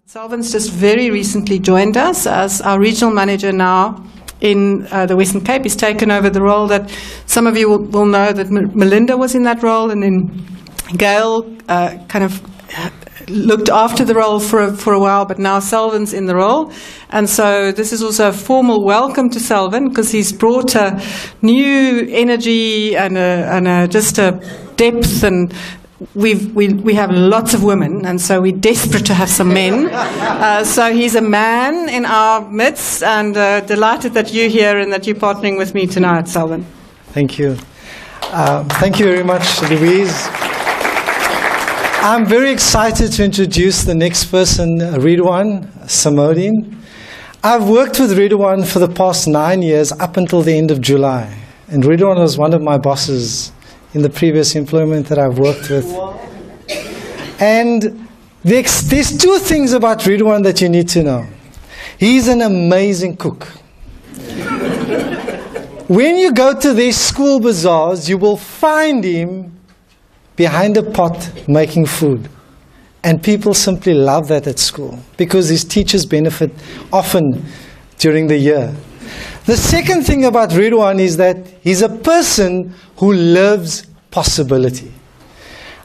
Selvin's just very recently joined us as our regional manager now in the Western Cape. He's taken over the role that some of you will know that Melinda was in that role, and then Gail kind of looked after the role for a while, but now Selvin's in the role. And so this is also a formal welcome to Selvin, because he's brought a new energy and just a depth, and we have lots of women, and so we're desperate to have some men. So he's a man in our midst, and delighted that you're here and that you're partnering with me tonight, Selvin. Thank you. Thank you very much, Louise. I'm very excited to introduce the next person, Ridwan, Samodien. I've worked with Ridwan for the past 9 years, up until the end of July. And Ridwan was one of my bosses in the previous employment that I've worked with. And there's two things about Ridwan that you need to know. He's an amazing cook. When you go to these school bazaars, you will find him behind a pot making food. And people simply love that at school, because his teachers benefit often during the year. The second thing about Ridwan is that he's a person who loves possibility.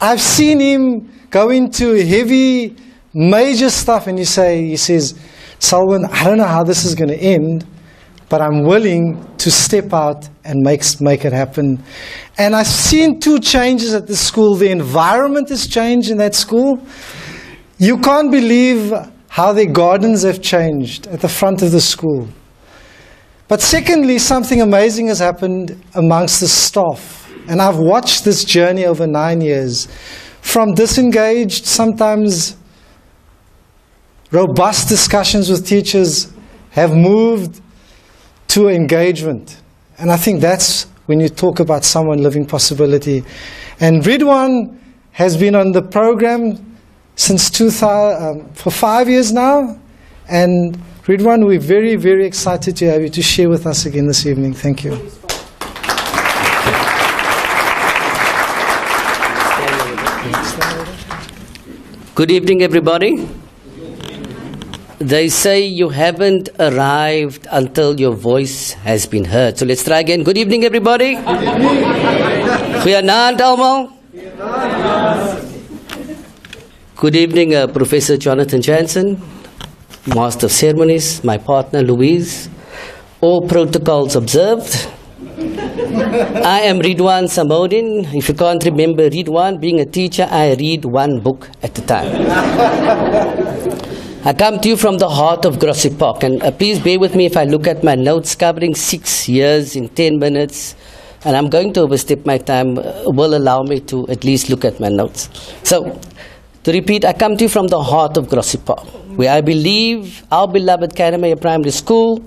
I've seen him go into heavy, major stuff, and he says, Selwyn, I don't know how this is going to end, but I'm willing to step out and make it happen. And I've seen two changes at the school. The environment has changed in that school. You can't believe how their gardens have changed at the front of the school. But secondly, something amazing has happened amongst the staff. And I've watched this journey over 9 years. From disengaged, sometimes robust discussions with teachers have moved to engagement. And I think that's when you talk about someone living possibility. And Ridwan has been on the program since 2000, for 5 years now. And Ridwan, we're very, very excited to have you to share with us again this evening. Thank you. Good evening, everybody. They say you haven't arrived until your voice has been heard. So let's try again. Good evening, everybody. Goeienaand almal. Good evening, Professor Jonathan Jansen, Master of Ceremonies, my partner Louise. All protocols observed. I am Ridwaan Samodien. If you can't remember Ridwaan, being a teacher, I read one book at a time. I come to you from the heart of Grassy Park, and please bear with me if I look at my notes covering 6 years in 10 minutes, and I'm going to overstep my time, will allow me to at least look at my notes. So, to repeat, I come to you from the heart of Grassy Park, where I believe our beloved Kannemeyer Primary School,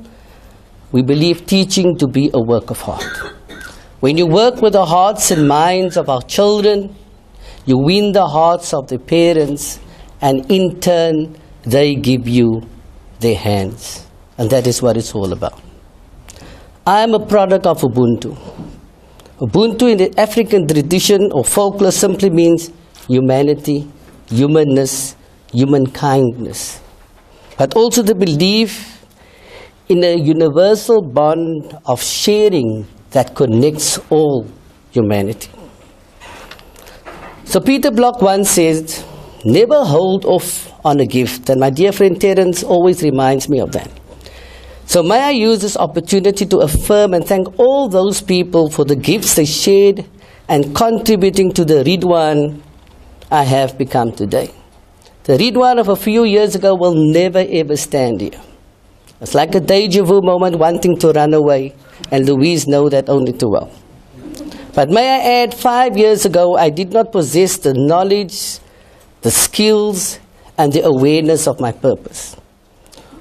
we believe teaching to be a work of art. When you work with the hearts and minds of our children, you win the hearts of the parents, and in turn, they give you their hands. And that is what it's all about. I am a product of Ubuntu. Ubuntu in the African tradition or folklore simply means humanity, humanness, human kindness. But also the belief in a universal bond of sharing that connects all humanity. So Peter Block once said, never hold off on a gift. And my dear friend Terence always reminds me of that. So may I use this opportunity to affirm and thank all those people for the gifts they shared and contributing to the Ridwan I have become today. The Ridwan of a few years ago will never ever stand here. It's like a deja vu moment wanting to run away, and Louise knows that only too well. But may I add, 5 years ago, I did not possess the knowledge, the skills, and the awareness of my purpose.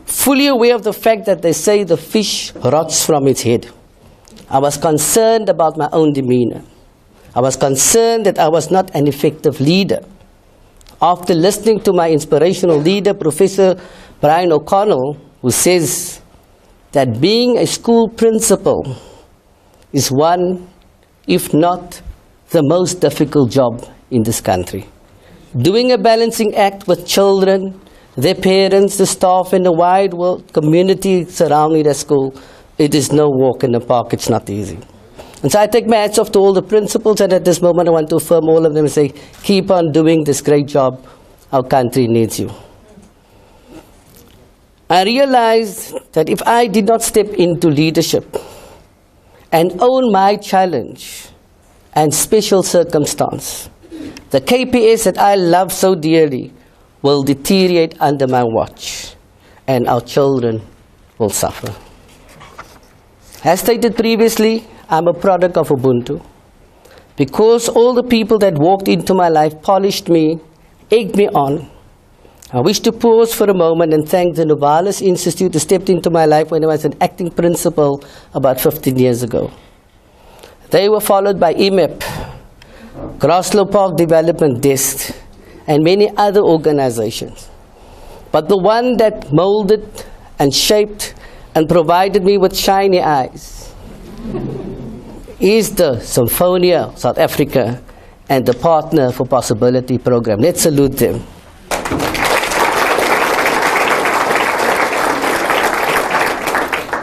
Fully aware of the fact that they say the fish rots from its head, I was concerned about my own demeanor. I was concerned that I was not an effective leader. After listening to my inspirational leader, Professor Brian O'Connell, who says that being a school principal is one, if not the most difficult job in this country. Doing a balancing act with children, their parents, the staff, and the wide world community surrounding the school, it is no walk in the park. It's not easy. And so I take my hats off to all the principals, and at this moment I want to affirm all of them and say, keep on doing this great job. Our country needs you. I realized that if I did not step into leadership and own my challenge and special circumstance, the KPS that I love so dearly will deteriorate under my watch, and our children will suffer. As stated previously, I'm a product of Ubuntu. Because all the people that walked into my life polished me, egged me on, I wish to pause for a moment and thank the Novalis Institute who stepped into my life when I was an acting principal about 15 years ago. They were followed by IMEP, Groslow Park Development Desk, and many other organizations. But the one that molded and shaped and provided me with shiny eyes is the Symphonia South Africa and the Partner for Possibility program. Let's salute them.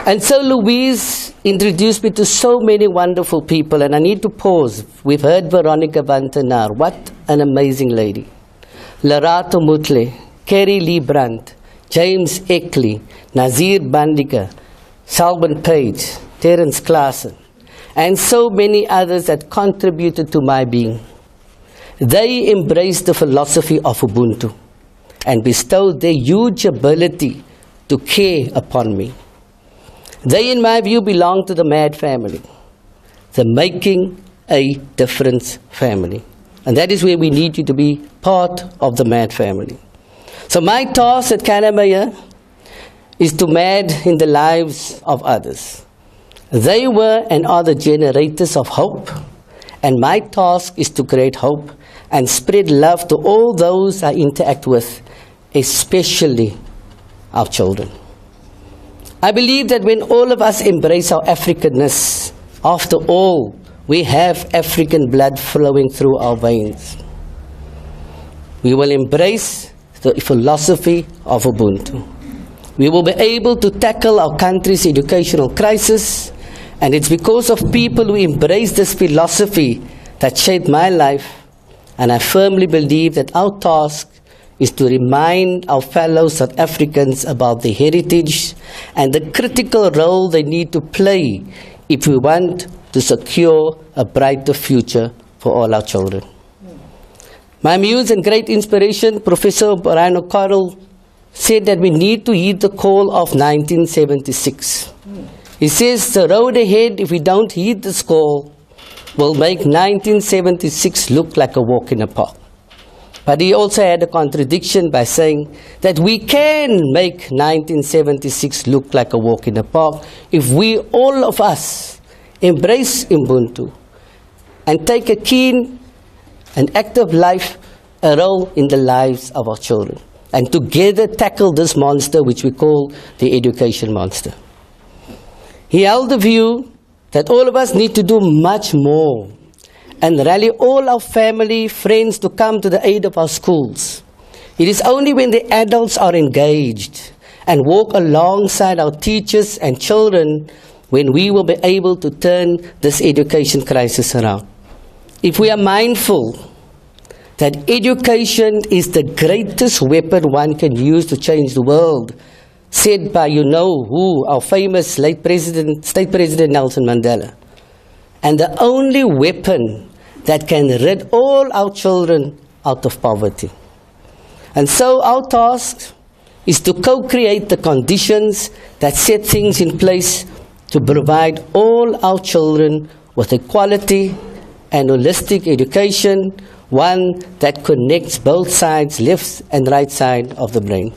And so Louise introduced me to so many wonderful people, and I need to pause. We've heard Veronica Vantenaar. What an amazing lady. Lerato Mutle, Kerry Lee Brandt, James Eckley, Nazir Bandika, Salman Page, Terence Klaassen, and so many others that contributed to my being. They embraced the philosophy of Ubuntu and bestowed their huge ability to care upon me. They, in my view, belong to the MAD family, the Making a Difference family. And that is where we need you to be part of the MAD family. So my task at Kannemeyer is to MAD in the lives of others. They were and are the generators of hope, and my task is to create hope and spread love to all those I interact with, especially our children. I believe that when all of us embrace our Africanness, after all, we have African blood flowing through our veins. We will embrace the philosophy of Ubuntu. We will be able to tackle our country's educational crisis, and it's because of people who embrace this philosophy that shaped my life, and I firmly believe that our task is to remind our fellow South Africans about their heritage and the critical role they need to play if we want to secure a brighter future for all our children. My muse and great inspiration, Professor Brian O'Carroll, said that we need to heed the call of 1976. He says the road ahead, if we don't heed this call, will make 1976 look like a walk in the park. But he also had a contradiction by saying that we can make 1976 look like a walk in the park if we, all of us, embrace Ubuntu and take a keen and active life, a role in the lives of our children, and together tackle this monster which we call the education monster. He held the view that all of us need to do much more and rally all our family, friends to come to the aid of our schools. It is only when the adults are engaged and walk alongside our teachers and children when we will be able to turn this education crisis around. If we are mindful that education is the greatest weapon one can use to change the world, said by you know who, our famous late State President Nelson Mandela, and the only weapon that can rid all our children out of poverty. And so our task is to co-create the conditions that set things in place to provide all our children with a quality and holistic education, one that connects both sides, left and right side of the brain.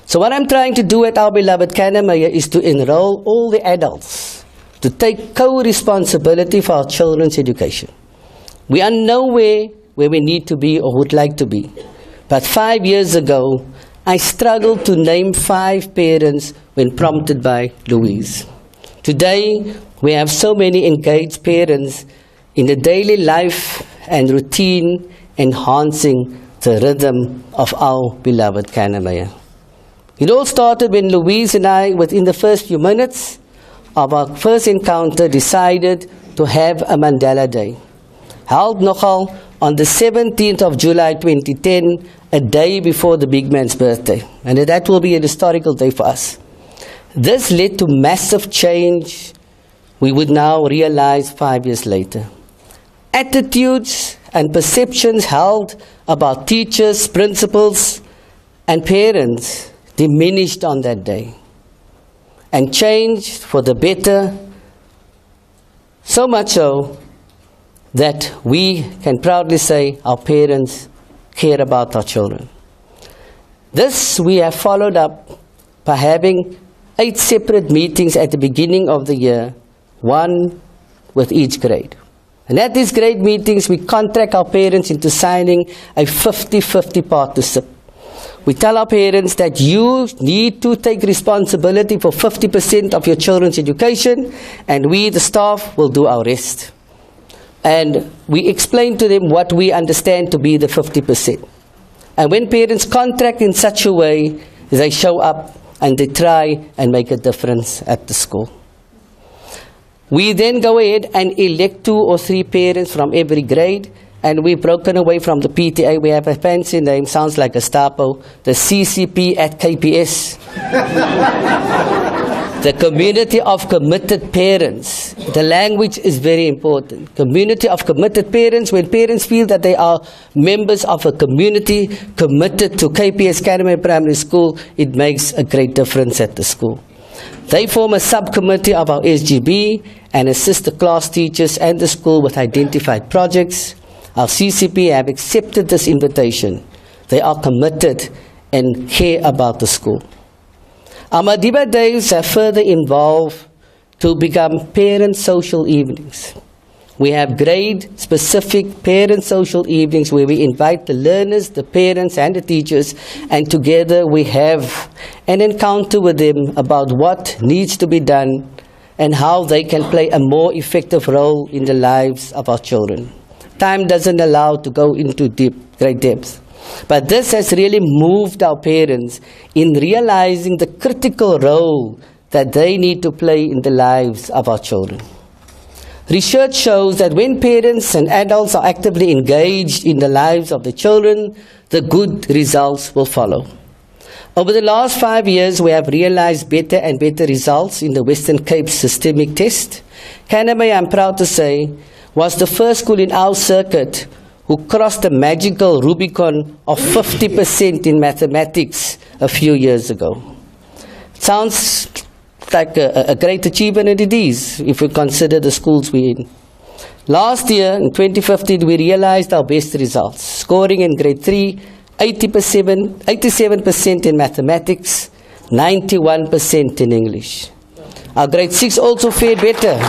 So what I'm trying to do at our beloved Kannemeyer is to enroll all the adults to take co-responsibility for our children's education. We are nowhere where we need to be or would like to be. But 5 years ago, I struggled to name 5 parents when prompted by Louise. Today, we have so many engaged parents in the daily life and routine enhancing the rhythm of our beloved Kannemeyer. It all started when Louise and I, within the first few minutes of our first encounter, decided to have a Mandela Day, held nogal on the 17th of July 2010, a day before the big man's birthday. And that will be an historical day for us. This led to massive change we would now realize 5 years later. Attitudes and perceptions held about teachers, principals, and parents diminished on that day and changed for the better, so much so that we can proudly say our parents care about our children. This we have followed up by having 8 separate meetings at the beginning of the year, one with each grade. And at these grade meetings, we contract our parents into signing a 50-50 partnership. We tell our parents that you need to take responsibility for 50% of your children's education, and we, the staff, will do our rest. And we explain to them what we understand to be the 50%. And when parents contract in such a way, they show up and they try and make a difference at the school. We then go ahead and elect 2 or 3 parents from every grade, and we've broken away from the PTA. We have a fancy name, sounds like a Gestapo, the CCP at KPS. The Community of Committed Parents. The language is very important. Community of Committed Parents, when parents feel that they are members of a community committed to KPS Kannemeyer Primary School, it makes a great difference at the school. They form a subcommittee of our SGB and assist the class teachers and the school with identified projects. Our CCP have accepted this invitation. They are committed and care about the school. Our Madiba Days have further evolved to become parent social evenings. We have grade-specific parent social evenings where we invite the learners, the parents, and the teachers, and together we have an encounter with them about what needs to be done and how they can play a more effective role in the lives of our children. Time doesn't allow to go into great depth. But this has really moved our parents in realizing the critical role that they need to play in the lives of our children. Research shows that when parents and adults are actively engaged in the lives of the children, the good results will follow. Over the last 5 years, we have realized better and better results in the Western Cape systemic test. Kannemeyer, I'm proud to say, was the first school in our circuit who crossed the magical Rubicon of 50% in mathematics a few years ago. Sounds like a great achievement, and it is, if we consider the schools we're in. Last year, in 2015, we realized our best results, scoring in grade 3, 87% in mathematics, 91% in English. Our grade 6 also fared better,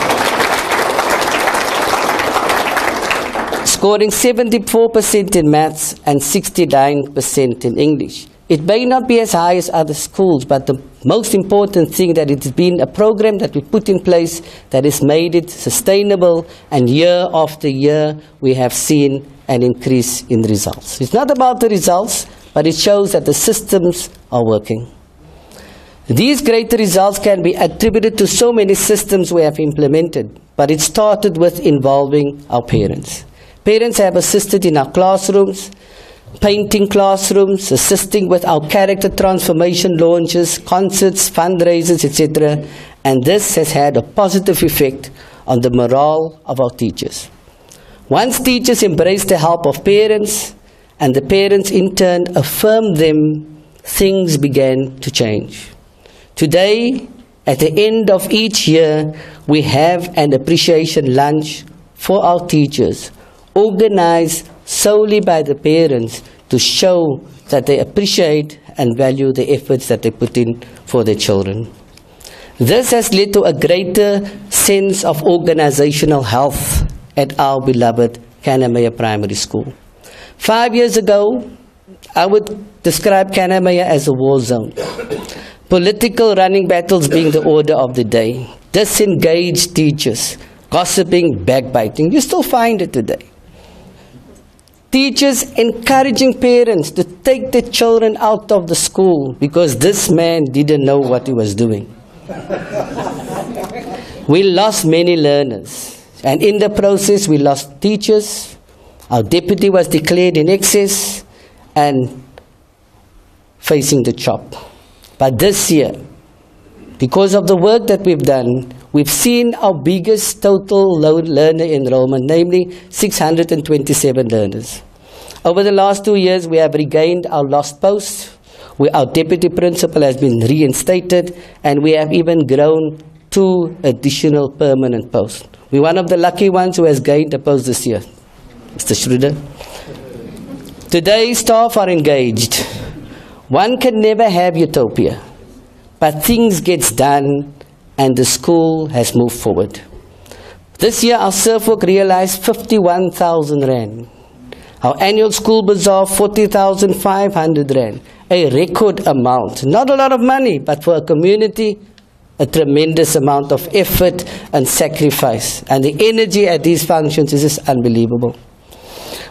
scoring 74% in maths and 69% in English. It may not be as high as other schools, but the most important thing that it has been a program that we put in place that has made it sustainable, and year after year we have seen an increase in results. It's not about the results, but it shows that the systems are working. These great results can be attributed to so many systems we have implemented, but it started with involving our parents. Parents have assisted in our classrooms, painting classrooms, assisting with our character transformation launches, concerts, fundraisers, etc. And this has had a positive effect on the morale of our teachers. Once teachers embraced the help of parents, and the parents in turn affirmed them, things began to change. Today, at the end of each year, we have an appreciation lunch for our teachers, organized solely by the parents to show that they appreciate and value the efforts that they put in for their children. This has led to a greater sense of organizational health at our beloved Kannemeyer Primary School. 5 years ago, I would describe Kannemeyer as a war zone. Political running battles being the order of the day. Disengaged teachers, gossiping, backbiting. You still find it today. Teachers encouraging parents to take their children out of the school because this man didn't know what he was doing. We lost many learners, and in the process we lost teachers. Our deputy was declared in excess and facing the chop. But this year, because of the work that we've done, we've seen our biggest total learner enrollment, namely 627 learners. Over the last 2 years, we have regained our lost posts. Our deputy principal has been reinstated, and we have even grown 2 additional permanent posts. We're one of the lucky ones who has gained a post this year, Mr. Schroeder. Today, staff are engaged. One can never have utopia, but things get done, and the school has moved forward. This year, our surf work realized 51,000 rand. Our annual school bazaar, 40,500 rand. A record amount. Not a lot of money, but for a community, a tremendous amount of effort and sacrifice. And the energy at these functions is just unbelievable.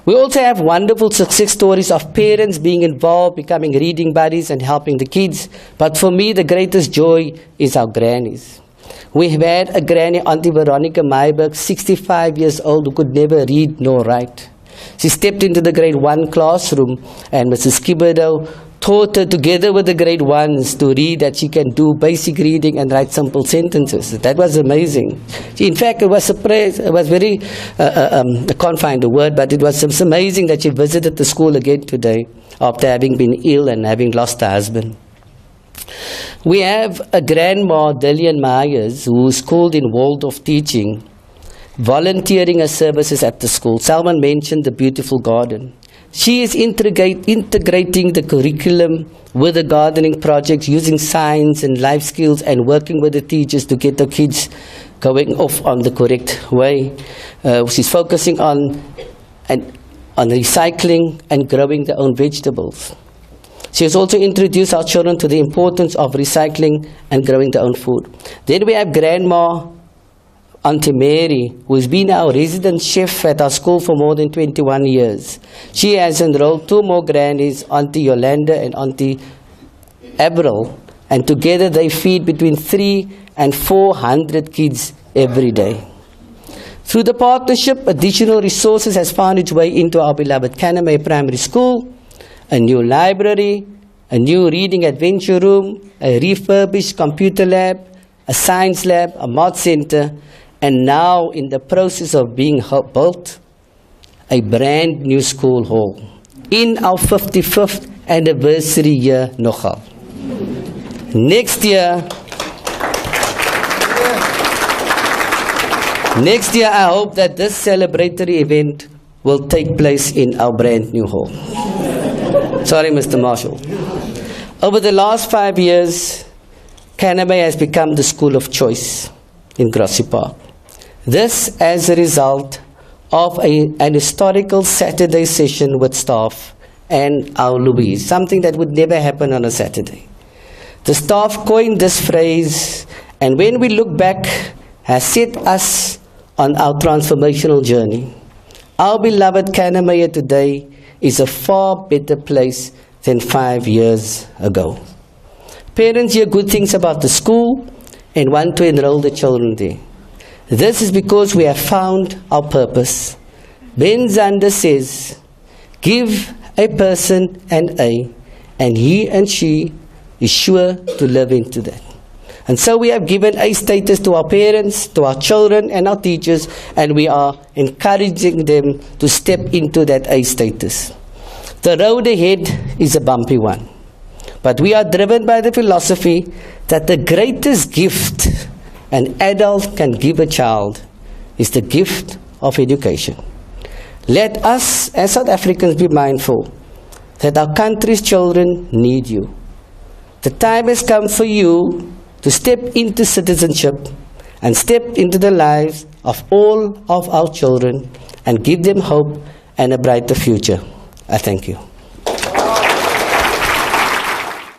We also have wonderful success stories of parents being involved, becoming reading buddies and helping the kids. But for me, the greatest joy is our grannies. We have had a granny, Auntie Veronica Meyberg, 65 years old, who could never read nor write. She stepped into the grade 1 classroom, and Mrs. Kiberdo taught her, together with the grade 1s, to read, that she can do basic reading and write simple sentences. That was amazing. In fact, it was surprised. It was very, I can't find the word, but it was amazing that she visited the school again today after having been ill and having lost her husband. We have a grandma, Dillian Myers, who is schooled in Waldorf teaching, volunteering her services at the school. Salman mentioned the beautiful garden. She is integrating the curriculum with the gardening projects, using science and life skills, and working with the teachers to get the kids going off on the correct way. She's focusing on recycling and growing their own vegetables. She has also introduced our children to the importance of recycling and growing their own food. Then we have Grandma Auntie Mary, who has been our resident chef at our school for more than 21 years. She has enrolled 2 more grannies, Auntie Yolanda and Auntie Avril, and together they feed between 300 and 400 kids every day. Through the partnership, additional resources has found its way into our beloved Kannemeyer Primary School: a new library, a new reading adventure room, a refurbished computer lab, a science lab, a math center, and now in the process of being built, a brand new school hall in our 55th anniversary year nogal. Next year, I hope that this celebratory event will take place in our brand new hall. Sorry, Mr. Marshall. Over the last 5 years, Kannemeyer has become the school of choice in Grassy Park. This as a result of an historical Saturday session with staff and our Louise, something that would never happen on a Saturday. The staff coined this phrase, and when we look back, has set us on our transformational journey. Our beloved Kannemeyer today is a far better place than 5 years ago. Parents hear good things about the school and want to enroll their children there. This is because we have found our purpose. Ben Zander says, give a person an A, and he and she is sure to live into that. And so we have given A status to our parents, to our children and our teachers, and we are encouraging them to step into that A status. The road ahead is a bumpy one, but we are driven by the philosophy that the greatest gift an adult can give a child is the gift of education. Let us as South Africans be mindful that our country's children need you. The time has come for you to step into citizenship and step into the lives of all of our children and give them hope and a brighter future. I thank you.